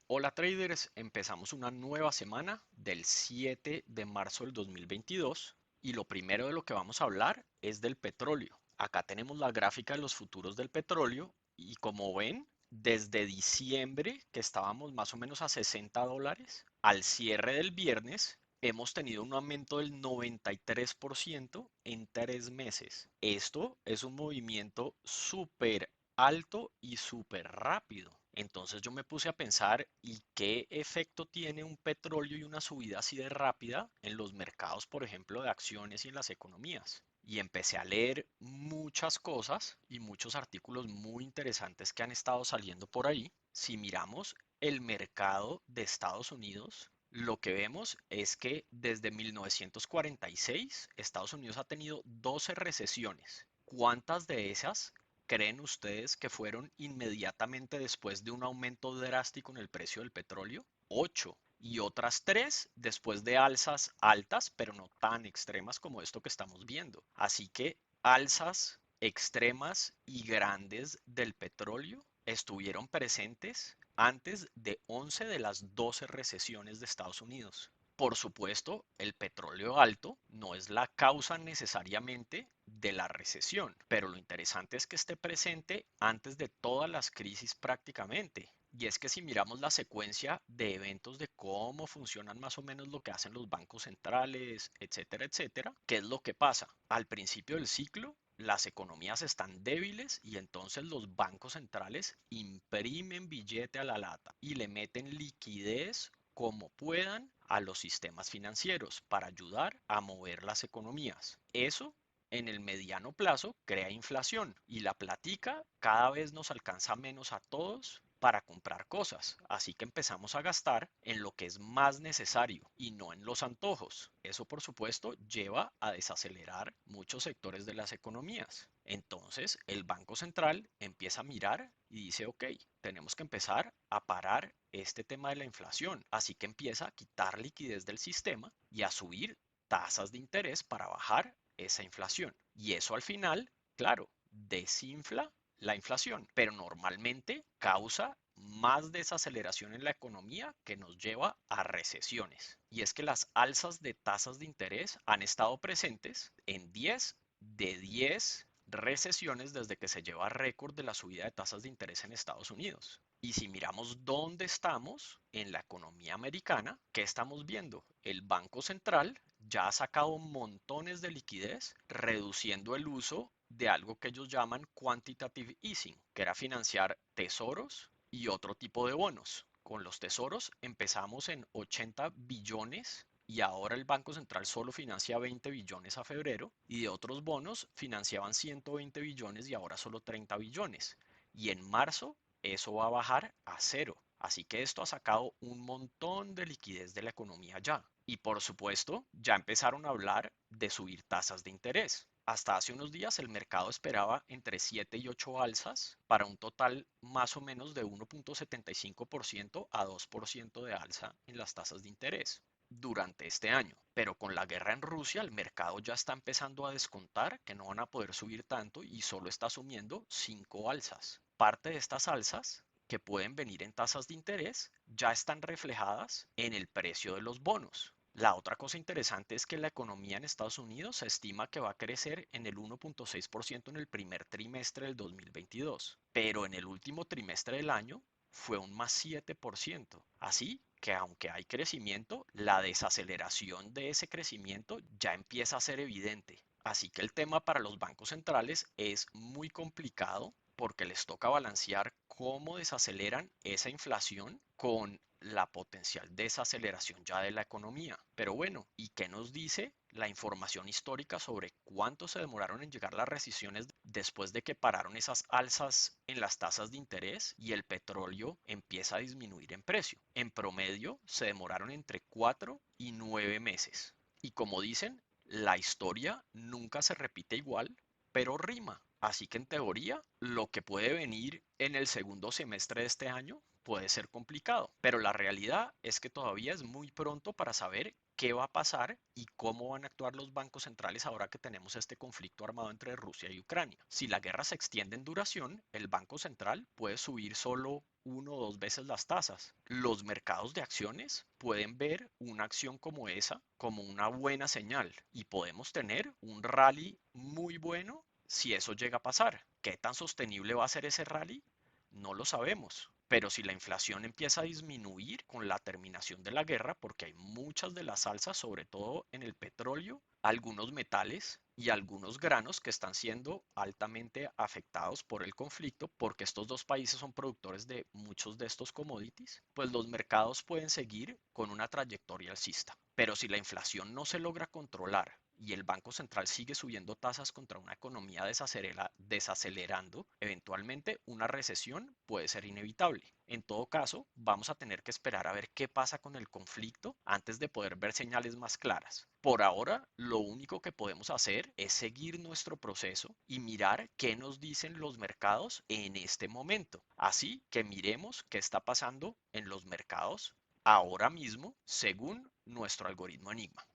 Hola traders, empezamos una nueva semana del 7 de marzo del 2022 y lo primero de lo que vamos a hablar es del petróleo. Acá tenemos la gráfica de los futuros del petróleo y como ven, desde diciembre que estábamos más o menos a $60, al cierre del viernes hemos tenido un aumento del 93% en 3 meses. Esto es un movimiento súper alto y súper rápido. Entonces yo me puse a pensar, ¿y qué efecto tiene un petróleo y una subida así de rápida en los mercados, por ejemplo, de acciones y en las economías? Y empecé a leer muchas cosas y muchos artículos muy interesantes que han estado saliendo por ahí. Si miramos el mercado de Estados Unidos, lo que vemos es que desde 1946 Estados Unidos ha tenido 12 recesiones. ¿Cuántas de esas creen ustedes que fueron inmediatamente después de un aumento drástico en el precio del petróleo? 8. Y otras 3 después de alzas altas, pero no tan extremas como esto que estamos viendo. Así que alzas extremas y grandes del petróleo estuvieron presentes antes de 11 de las 12 recesiones de Estados Unidos. Por supuesto, el petróleo alto no es la causa necesariamente de la recesión, pero lo interesante es que esté presente antes de todas las crisis prácticamente. Y es que si miramos la secuencia de eventos de cómo funcionan más o menos lo que hacen los bancos centrales, etcétera, etcétera, ¿qué es lo que pasa? Al principio del ciclo, las economías están débiles y entonces los bancos centrales imprimen billete a la lata y le meten liquidez como puedan a los sistemas financieros para ayudar a mover las economías. Eso en el mediano plazo crea inflación y la platica cada vez nos alcanza menos a todos para comprar cosas, así que empezamos a gastar en lo que es más necesario y no en los antojos. Eso por supuesto lleva a desacelerar muchos sectores de las economías. Entonces el Banco Central empieza a mirar y dice, ok, tenemos que empezar a parar este tema de la inflación, así que empieza a quitar liquidez del sistema y a subir tasas de interés para bajar esa inflación. Y eso al final, claro, desinfla la inflación, pero normalmente causa más desaceleración en la economía que nos lleva a recesiones. Y es que las alzas de tasas de interés han estado presentes en 10 de 10 recesiones desde que se lleva récord de la subida de tasas de interés en Estados Unidos. Y si miramos dónde estamos en la economía americana, ¿qué estamos viendo? El Banco Central ya ha sacado montones de liquidez, reduciendo el uso de algo que ellos llaman quantitative easing, que era financiar tesoros y otro tipo de bonos. Con los tesoros empezamos en 80 billones y ahora el Banco Central solo financia 20 billones a febrero y de otros bonos financiaban 120 billones y ahora solo 30 billones. Y en marzo eso va a bajar a cero. Así que esto ha sacado un montón de liquidez de la economía ya. Y por supuesto, ya empezaron a hablar de subir tasas de interés. Hasta hace unos días el mercado esperaba entre 7 y 8 alzas para un total más o menos de 1.75% a 2% de alza en las tasas de interés durante este año. Pero con la guerra en Rusia, el mercado ya está empezando a descontar que no van a poder subir tanto y solo está asumiendo 5 alzas. Parte de estas alzas que pueden venir en tasas de interés ya están reflejadas en el precio de los bonos. La otra cosa interesante es que la economía en Estados Unidos se estima que va a crecer en el 1.6% en el primer trimestre del 2022, pero en el último trimestre del año fue un más 7%. Así que aunque hay crecimiento, la desaceleración de ese crecimiento ya empieza a ser evidente. Así que el tema para los bancos centrales es muy complicado porque les toca balancear cómo desaceleran esa inflación con la potencial desaceleración ya de la economía. Pero bueno, ¿y qué nos dice la información histórica sobre cuánto se demoraron en llegar las recesiones después de que pararon esas alzas en las tasas de interés y el petróleo empieza a disminuir en precio? En promedio se demoraron entre 4 y 9 meses. Y como dicen, la historia nunca se repite igual, pero rima. Así que en teoría, lo que puede venir en el segundo semestre de este año puede ser complicado, pero la realidad es que todavía es muy pronto para saber qué va a pasar y cómo van a actuar los bancos centrales ahora que tenemos este conflicto armado entre Rusia y Ucrania. Si la guerra se extiende en duración, el Banco Central puede subir solo uno o dos veces las tasas. Los mercados de acciones pueden ver una acción como esa como una buena señal y podemos tener un rally muy bueno si eso llega a pasar. ¿Qué tan sostenible va a ser ese rally? No lo sabemos. Pero si la inflación empieza a disminuir con la terminación de la guerra, porque hay muchas de las alzas, sobre todo en el petróleo, algunos metales y algunos granos que están siendo altamente afectados por el conflicto, porque estos dos países son productores de muchos de estos commodities, pues los mercados pueden seguir con una trayectoria alcista. Pero si la inflación no se logra controlar y el Banco Central sigue subiendo tasas contra una economía desacelerando, eventualmente una recesión puede ser inevitable. En todo caso, vamos a tener que esperar a ver qué pasa con el conflicto antes de poder ver señales más claras. Por ahora, lo único que podemos hacer es seguir nuestro proceso y mirar qué nos dicen los mercados en este momento. Así que miremos qué está pasando en los mercados ahora mismo según nuestro algoritmo Enigma.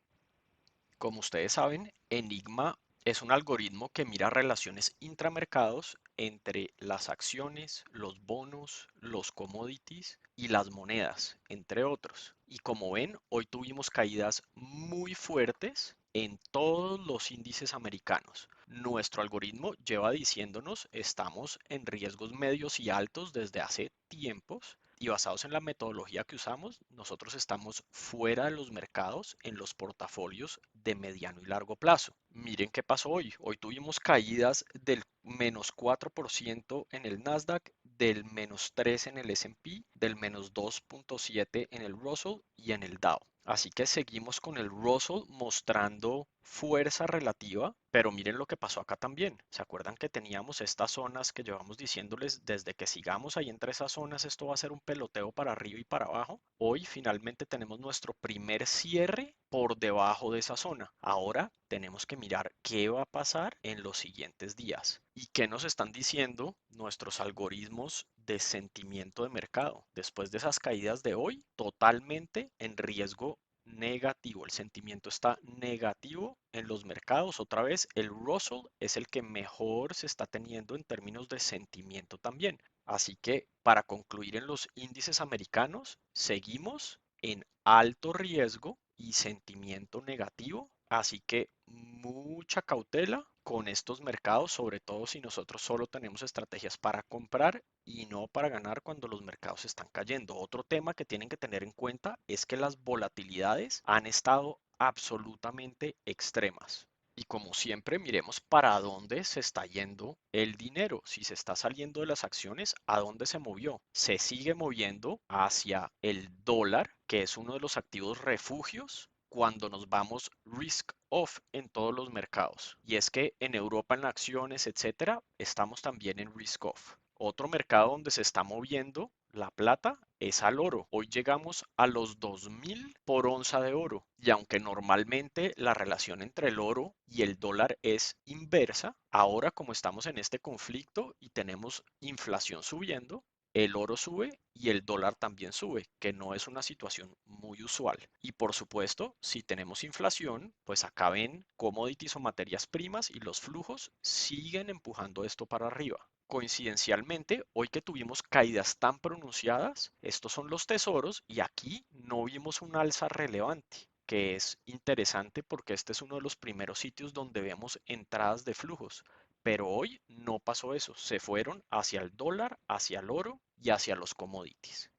Como ustedes saben, Enigma es un algoritmo que mira relaciones intramercados entre las acciones, los bonos, los commodities y las monedas, entre otros. Y como ven, hoy tuvimos caídas muy fuertes en todos los índices americanos. Nuestro algoritmo lleva diciéndonos estamos en riesgos medios y altos desde hace tiempos y basados en la metodología que usamos, nosotros estamos fuera de los mercados en los portafolios de mediano y largo plazo. Miren qué pasó hoy. Hoy tuvimos caídas del menos 4% en el Nasdaq, del menos 3 en el S&P, del menos 2.7 en el Russell y en el Dow. Así que seguimos con el Russell mostrando fuerza relativa, pero miren lo que pasó acá también. ¿Se acuerdan que teníamos estas zonas que llevamos diciéndoles desde que sigamos ahí entre esas zonas esto va a ser un peloteo para arriba y para abajo? Hoy finalmente tenemos nuestro primer cierre por debajo de esa zona. Ahora tenemos que mirar qué va a pasar en los siguientes días y qué nos están diciendo nuestros algoritmos de sentimiento de mercado. Después de esas caídas de hoy, totalmente en riesgo negativo. El sentimiento está negativo en los mercados. Otra vez, el Russell es el que mejor se está teniendo en términos de sentimiento también. Así que para concluir en los índices americanos, seguimos en alto riesgo y sentimiento negativo. Así que mucha cautela con estos mercados, sobre todo si nosotros solo tenemos estrategias para comprar y no para ganar cuando los mercados están cayendo. Otro tema que tienen que tener en cuenta es que las volatilidades han estado absolutamente extremas. Y como siempre, miremos para dónde se está yendo el dinero. Si se está saliendo de las acciones, ¿a dónde se movió? Se sigue moviendo hacia el dólar, que es uno de los activos refugios cuando nos vamos risk off en todos los mercados. Y es que en Europa, en acciones, etcétera, estamos también en risk off. Otro mercado donde se está moviendo la plata es al oro. Hoy llegamos a los 2000 por onza de oro. Y aunque normalmente la relación entre el oro y el dólar es inversa, ahora como estamos en este conflicto y tenemos inflación subiendo, el oro sube y el dólar también sube, que no es una situación muy usual. Y por supuesto, si tenemos inflación, pues acá ven commodities o materias primas y los flujos siguen empujando esto para arriba. Coincidencialmente, hoy que tuvimos caídas tan pronunciadas, estos son los tesoros y aquí no vimos un alza relevante, que es interesante porque este es uno de los primeros sitios donde vemos entradas de flujos. Pero hoy no pasó eso, se fueron hacia el dólar, hacia el oro y hacia los commodities.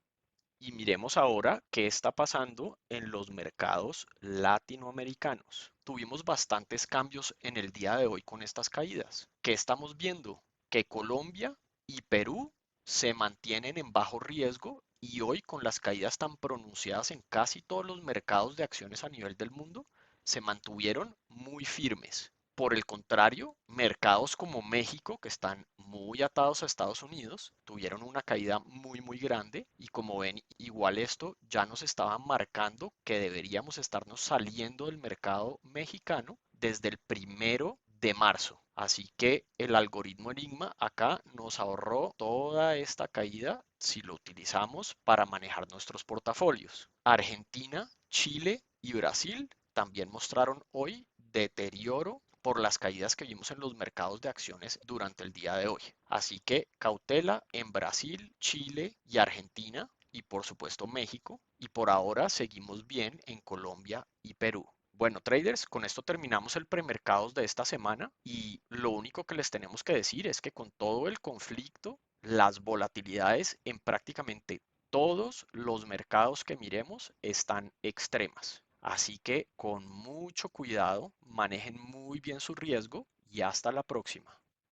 Y miremos ahora qué está pasando en los mercados latinoamericanos. Tuvimos bastantes cambios en el día de hoy con estas caídas. ¿Qué estamos viendo? Que Colombia y Perú se mantienen en bajo riesgo y hoy con las caídas tan pronunciadas en casi todos los mercados de acciones a nivel del mundo, se mantuvieron muy firmes. Por el contrario, mercados como México, que están muy atados a Estados Unidos, tuvieron una caída muy grande y como ven, igual esto ya nos estaba marcando que deberíamos estarnos saliendo del mercado mexicano desde el 1 de marzo. Así que el algoritmo Enigma acá nos ahorró toda esta caída si lo utilizamos para manejar nuestros portafolios. Argentina, Chile y Brasil también mostraron hoy deterioro por las caídas que vimos en los mercados de acciones durante el día de hoy. Así que cautela en Brasil, Chile y Argentina y por supuesto México. Y por ahora seguimos bien en Colombia y Perú. Bueno, traders, con esto terminamos el premercados de esta semana y lo único que les tenemos que decir es que con todo el conflicto, las volatilidades en prácticamente todos los mercados que miremos están extremas. Así que con mucho cuidado, manejen muy bien su riesgo y hasta la próxima.